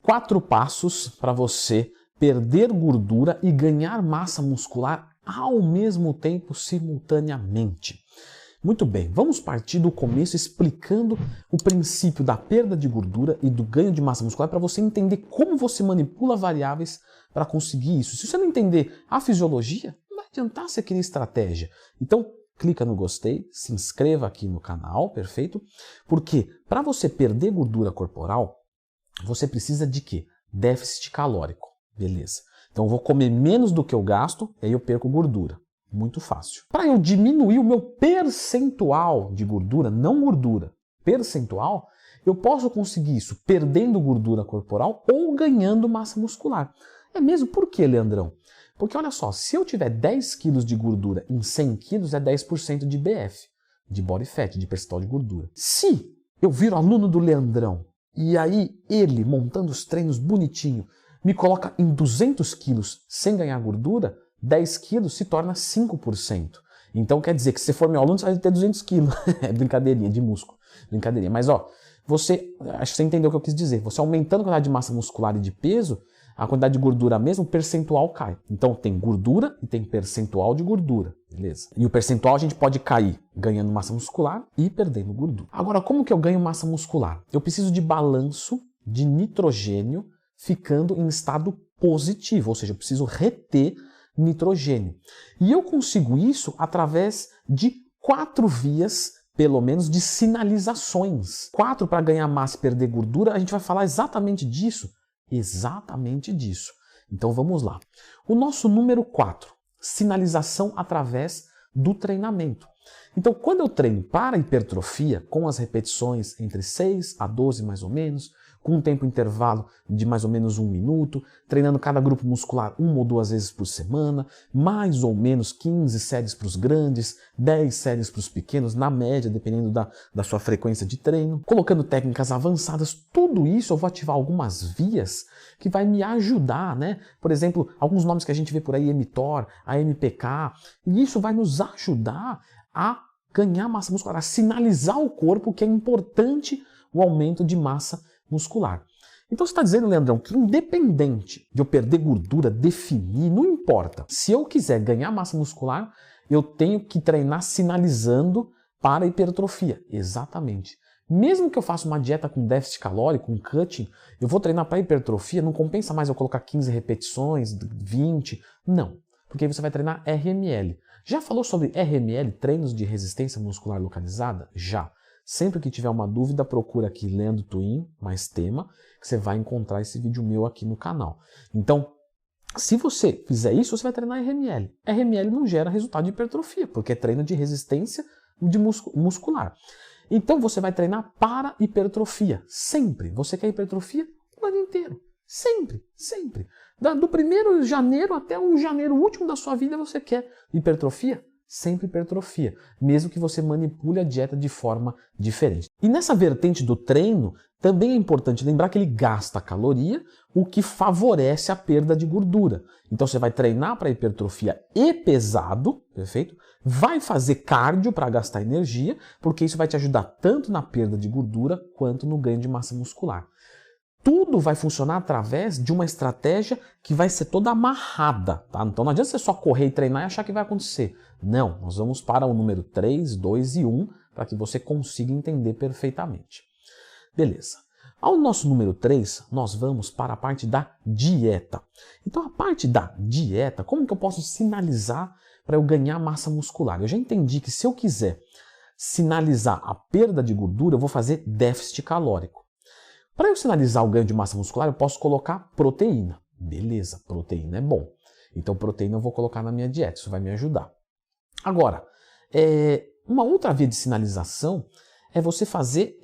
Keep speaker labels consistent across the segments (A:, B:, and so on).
A: 4 passos para você perder gordura e ganhar massa muscular ao mesmo tempo, simultaneamente. Muito bem, vamos partir do começo explicando o princípio da perda de gordura e do ganho de massa muscular para você entender como você manipula variáveis para conseguir isso. Se você não entender a fisiologia, não vai adiantar você criar estratégia. Então, clica no gostei, se inscreva aqui no canal, perfeito? Porque para você perder gordura corporal, você precisa de quê? Déficit calórico, beleza. Então eu vou comer menos do que eu gasto e aí eu perco gordura. Muito fácil. Para eu diminuir o meu percentual de gordura, não gordura, percentual, eu posso conseguir isso perdendo gordura corporal ou ganhando massa muscular. É mesmo? Por quê, Leandrão? Porque olha só, se eu tiver 10 quilos de gordura em 100 quilos, é 10% de BF, de body fat, de percentual de gordura. Se eu viro aluno do Leandrão e aí ele, montando os treinos bonitinho, me coloca em 200 quilos sem ganhar gordura, 10 quilos se torna 5%. Então quer dizer que se for meu aluno, você vai ter 200 quilos. É brincadeirinha de músculo. Brincadeirinha. Mas ó, acho que você entendeu o que eu quis dizer. Você aumentando a quantidade de massa muscular e de peso, a quantidade de gordura mesmo, o percentual cai. Então tem gordura e tem percentual de gordura, beleza? E o percentual a gente pode cair ganhando massa muscular e perdendo gordura. Agora, como que eu ganho massa muscular? Eu preciso de balanço de nitrogênio ficando em estado positivo, ou seja, eu preciso reter nitrogênio. E eu consigo isso através de 4 vias, pelo menos, de sinalizações. 4 para ganhar massa e perder gordura, a gente vai falar exatamente disso. Exatamente disso. Então vamos lá. O nosso número 4, sinalização através do treinamento. Então quando eu treino para hipertrofia, com as repetições entre 6 a 12 mais ou menos, com um tempo intervalo de mais ou menos 1 minuto, treinando cada grupo muscular 1 ou 2 vezes por semana, mais ou menos 15 séries para os grandes, 10 séries para os pequenos, na média, dependendo da sua frequência de treino, colocando técnicas avançadas, tudo isso eu vou ativar algumas vias que vai me ajudar, né? Por exemplo, alguns nomes que a gente vê por aí, mTOR, AMPK, e isso vai nos ajudar a ganhar massa muscular, a sinalizar ao corpo que é importante o aumento de massa muscular. Então você está dizendo, Leandrão, que independente de eu perder gordura, definir, não importa. Se eu quiser ganhar massa muscular, eu tenho que treinar sinalizando para a hipertrofia. Exatamente. Mesmo que eu faça uma dieta com déficit calórico, um cutting, eu vou treinar para hipertrofia, não compensa mais eu colocar 15 repetições, 20. Não, porque aí você vai treinar RML. Já falou sobre RML, treinos de resistência muscular localizada? Já. Sempre que tiver uma dúvida, procura aqui Leandro Twin, mais tema, que você vai encontrar esse vídeo meu aqui no canal. Então, se você fizer isso, você vai treinar RML. RML não gera resultado de hipertrofia, porque é treino de resistência muscular. Então, você vai treinar para hipertrofia, sempre. Você quer hipertrofia o ano inteiro. Sempre, sempre. Do 1º de janeiro até o janeiro último da sua vida, você quer hipertrofia? Sempre hipertrofia, mesmo que você manipule a dieta de forma diferente. E nessa vertente do treino, também é importante lembrar que ele gasta caloria, o que favorece a perda de gordura. Então você vai treinar para hipertrofia e pesado, perfeito? Vai fazer cardio para gastar energia, porque isso vai te ajudar tanto na perda de gordura quanto no ganho de massa muscular. Tudo vai funcionar através de uma estratégia que vai ser toda amarrada, tá? Então não adianta você só correr e treinar e achar que vai acontecer. Não, nós vamos para o número 3, 2 e 1 para que você consiga entender perfeitamente. Beleza. Ao nosso número 3, nós vamos para a parte da dieta. Então a parte da dieta, como que eu posso sinalizar para eu ganhar massa muscular? Eu já entendi que se eu quiser sinalizar a perda de gordura, eu vou fazer déficit calórico. Para eu sinalizar o ganho de massa muscular, eu posso colocar proteína. Beleza, proteína é bom. Então proteína eu vou colocar na minha dieta, isso vai me ajudar. Agora, uma outra via de sinalização é você fazer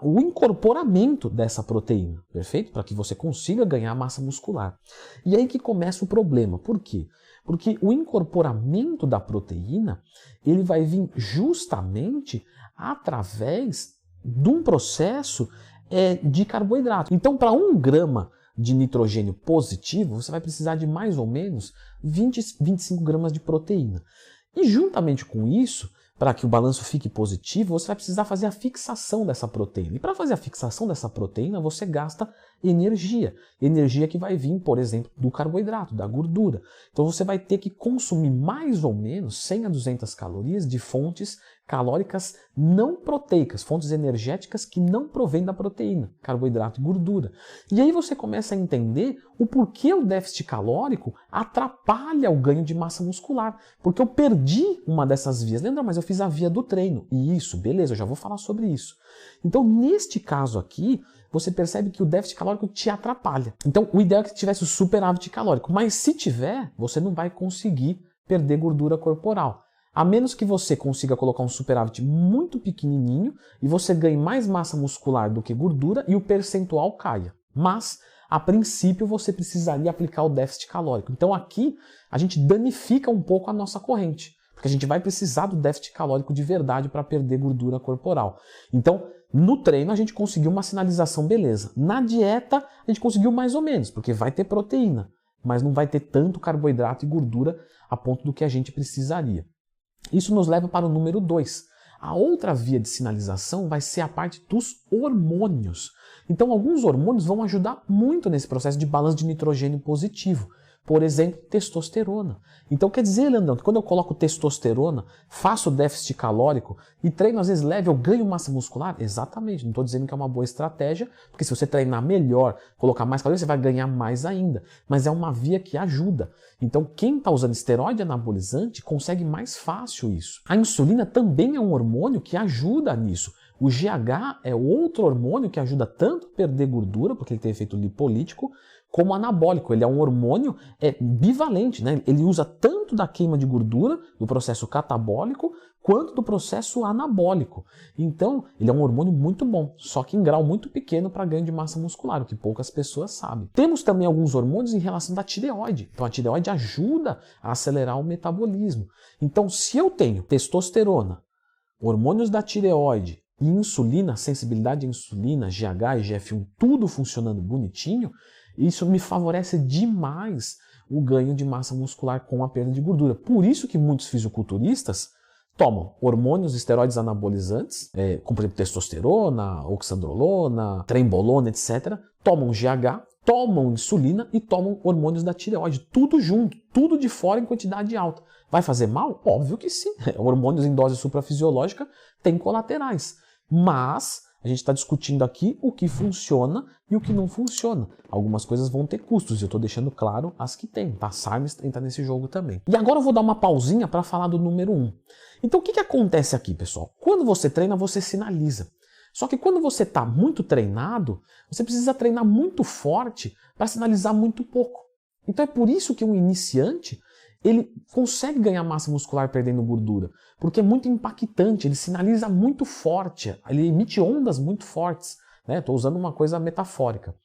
A: o incorporamento dessa proteína, perfeito? Para que você consiga ganhar massa muscular. E aí que começa o problema. Por quê? Porque o incorporamento da proteína, ele vai vir justamente através de um processo de carboidrato. Então, para 1 grama de nitrogênio positivo, você vai precisar de mais ou menos 25 gramas de proteína. E juntamente com isso, para que o balanço fique positivo, você vai precisar fazer a fixação dessa proteína. E para fazer a fixação dessa proteína, você gasta energia. Energia que vai vir, por exemplo, do carboidrato, da gordura. Então você vai ter que consumir mais ou menos 100 a 200 calorias de fontes calóricas não proteicas, fontes energéticas que não provêm da proteína, carboidrato e gordura. E aí você começa a entender o porquê o déficit calórico atrapalha o ganho de massa muscular. Porque eu perdi uma dessas vias. Lembra, mas eu fiz a via do treino. E isso, beleza, eu já vou falar sobre isso. Então, neste caso aqui, você percebe que o déficit calórico te atrapalha. Então, o ideal é que tivesse o superávit calórico. Mas se tiver, você não vai conseguir perder gordura corporal. A menos que você consiga colocar um superávit muito pequenininho e você ganhe mais massa muscular do que gordura e o percentual caia. Mas, a princípio, você precisaria aplicar o déficit calórico. Então aqui, a gente danifica um pouco a nossa corrente, porque a gente vai precisar do déficit calórico de verdade para perder gordura corporal. Então, no treino, a gente conseguiu uma sinalização, beleza. Na dieta, a gente conseguiu mais ou menos, porque vai ter proteína, mas não vai ter tanto carboidrato e gordura a ponto do que a gente precisaria. Isso nos leva para o número 2. A outra via de sinalização vai ser a parte dos hormônios. Então, alguns hormônios vão ajudar muito nesse processo de balanço de nitrogênio positivo. Por exemplo, testosterona. Então, quer dizer, Leandrão, que quando eu coloco testosterona, faço déficit calórico e treino às vezes leve, eu ganho massa muscular? Exatamente, não estou dizendo que é uma boa estratégia, porque se você treinar melhor, colocar mais calorias, você vai ganhar mais ainda. Mas é uma via que ajuda. Então, quem está usando esteroide anabolizante consegue mais fácil isso. A insulina também é um hormônio que ajuda nisso. O GH é outro hormônio que ajuda tanto a perder gordura, porque ele tem efeito lipolítico, como anabólico. Ele é um hormônio bivalente, né? Ele usa tanto da queima de gordura, do processo catabólico, quanto do processo anabólico. Então, ele é um hormônio muito bom, só que em grau muito pequeno para ganho de massa muscular, o que poucas pessoas sabem. Temos também alguns hormônios em relação da tireoide. Então, a tireoide ajuda a acelerar o metabolismo. Então, se eu tenho testosterona, hormônios da tireoide e insulina, sensibilidade à insulina, GH e GF1, tudo funcionando bonitinho, isso me favorece demais o ganho de massa muscular com a perda de gordura. Por isso que muitos fisiculturistas tomam hormônios, esteroides anabolizantes, como por exemplo testosterona, oxandrolona, trembolona, etc. Tomam GH, tomam insulina e tomam hormônios da tireoide. Tudo junto, tudo de fora em quantidade alta. Vai fazer mal? Óbvio que sim. Hormônios em dose suprafisiológica têm colaterais. Mas a gente está discutindo aqui o que funciona e o que não funciona. Algumas coisas vão ter custos e eu estou deixando claro as que tem. Tá? Sarmes entra nesse jogo também. E agora eu vou dar uma pausinha para falar do número 1. Então o que acontece aqui, pessoal? Quando você treina, você sinaliza. Só que quando você está muito treinado, você precisa treinar muito forte para sinalizar muito pouco. Então é por isso que um iniciante ele consegue ganhar massa muscular perdendo gordura, porque é muito impactante, ele sinaliza muito forte, ele emite ondas muito fortes. Estou usando uma coisa metafórica.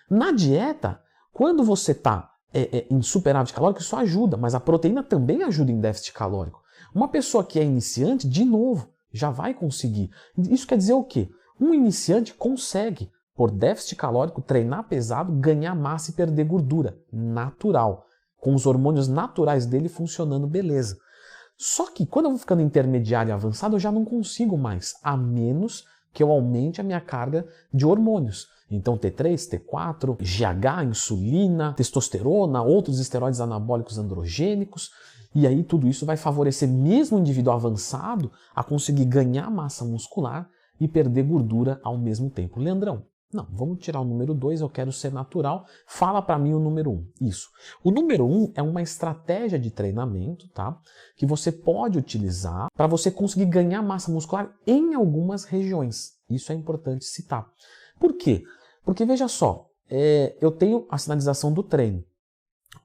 A: Na dieta, quando você está em superávit calórico, isso ajuda, mas a proteína também ajuda em déficit calórico. Uma pessoa que é iniciante, de novo, já vai conseguir. Isso quer dizer o quê? Um iniciante consegue, por déficit calórico, treinar pesado, ganhar massa e perder gordura. Natural. Com os hormônios naturais dele funcionando, beleza. Só que quando eu vou ficando intermediário e avançado, eu já não consigo mais, a menos que eu aumente a minha carga de hormônios. Então T3, T4, GH, insulina, testosterona, outros esteroides anabólicos androgênicos. E aí tudo isso vai favorecer mesmo o indivíduo avançado a conseguir ganhar massa muscular e perder gordura ao mesmo tempo. Leandrão, não, vamos tirar o número 2, eu quero ser natural. Fala para mim o número 1. Isso. O número 1 é uma estratégia de treinamento, tá? Que você pode utilizar para você conseguir ganhar massa muscular em algumas regiões. Isso é importante citar. Por quê? Porque veja só, eu tenho a sinalização do treino.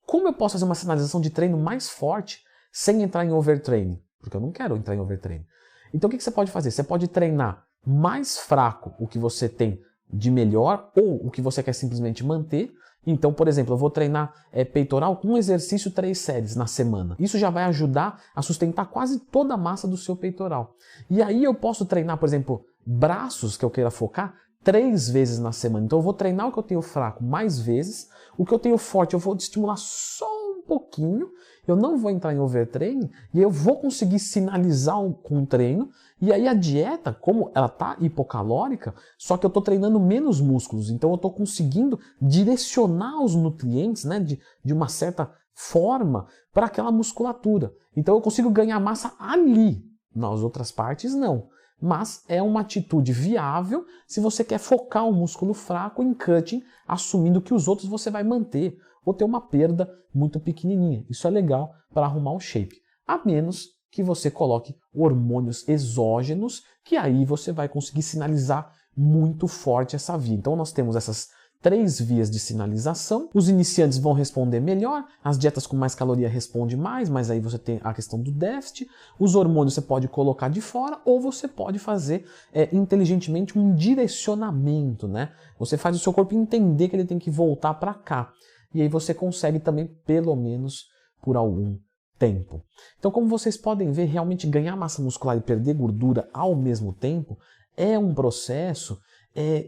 A: Como eu posso fazer uma sinalização de treino mais forte sem entrar em overtraining? Porque eu não quero entrar em overtraining. Então o que você pode fazer? Você pode treinar mais fraco o que você tem de melhor ou o que você quer simplesmente manter. Então, por exemplo, eu vou treinar peitoral com um exercício 3 séries na semana. Isso já vai ajudar a sustentar quase toda a massa do seu peitoral. E aí eu posso treinar, por exemplo, braços que eu queira focar 3 vezes na semana. Então eu vou treinar o que eu tenho fraco mais vezes, o que eu tenho forte eu vou estimular só um pouquinho, eu não vou entrar em overtraining e eu vou conseguir sinalizar com o treino. E aí a dieta, como ela está hipocalórica, só que eu estou treinando menos músculos, então eu estou conseguindo direcionar os nutrientes, né, de uma certa forma para aquela musculatura. Então eu consigo ganhar massa ali, nas outras partes não. Mas é uma atitude viável se você quer focar um músculo fraco em cutting, assumindo que os outros você vai manter, ou ter uma perda muito pequenininha. Isso é legal para arrumar o shape, a menos que você coloque hormônios exógenos, que aí você vai conseguir sinalizar muito forte essa via. Então nós temos essas 3 vias de sinalização. Os iniciantes vão responder melhor, as dietas com mais caloria respondem mais, mas aí você tem a questão do déficit. Os hormônios você pode colocar de fora ou você pode fazer inteligentemente um direcionamento, né? Você faz o seu corpo entender que ele tem que voltar para cá. E aí você consegue também, pelo menos por algum tempo. Então, como vocês podem ver, realmente ganhar massa muscular e perder gordura ao mesmo tempo é um processo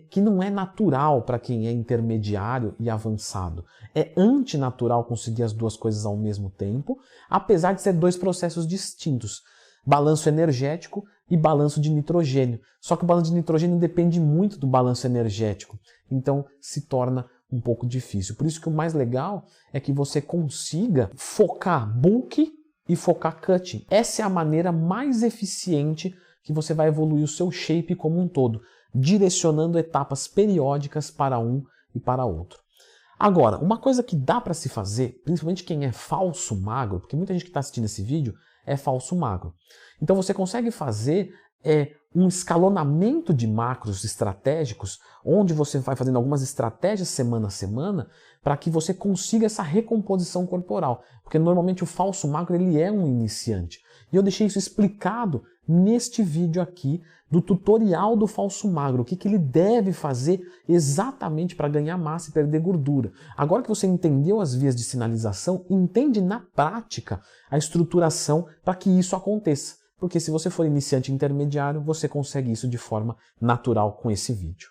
A: que não é natural para quem é intermediário e avançado. É antinatural conseguir as duas coisas ao mesmo tempo, apesar de ser 2 processos distintos. Balanço energético e balanço de nitrogênio. Só que o balanço de nitrogênio depende muito do balanço energético, então se torna um pouco difícil. Por isso que o mais legal é que você consiga focar bulk e focar cutting. Essa é a maneira mais eficiente que você vai evoluir o seu shape como um todo, direcionando etapas periódicas para um e para outro. Agora, uma coisa que dá para se fazer, principalmente quem é falso magro, porque muita gente que está assistindo esse vídeo é falso magro. Então você consegue fazer um escalonamento de macros estratégicos, onde você vai fazendo algumas estratégias semana a semana, para que você consiga essa recomposição corporal. Porque normalmente o falso magro ele é um iniciante. E eu deixei isso explicado neste vídeo aqui do tutorial do falso magro, o que ele deve fazer exatamente para ganhar massa e perder gordura. Agora que você entendeu as vias de sinalização, entende na prática a estruturação para que isso aconteça. Porque se você for iniciante intermediário, você consegue isso de forma natural com esse vídeo.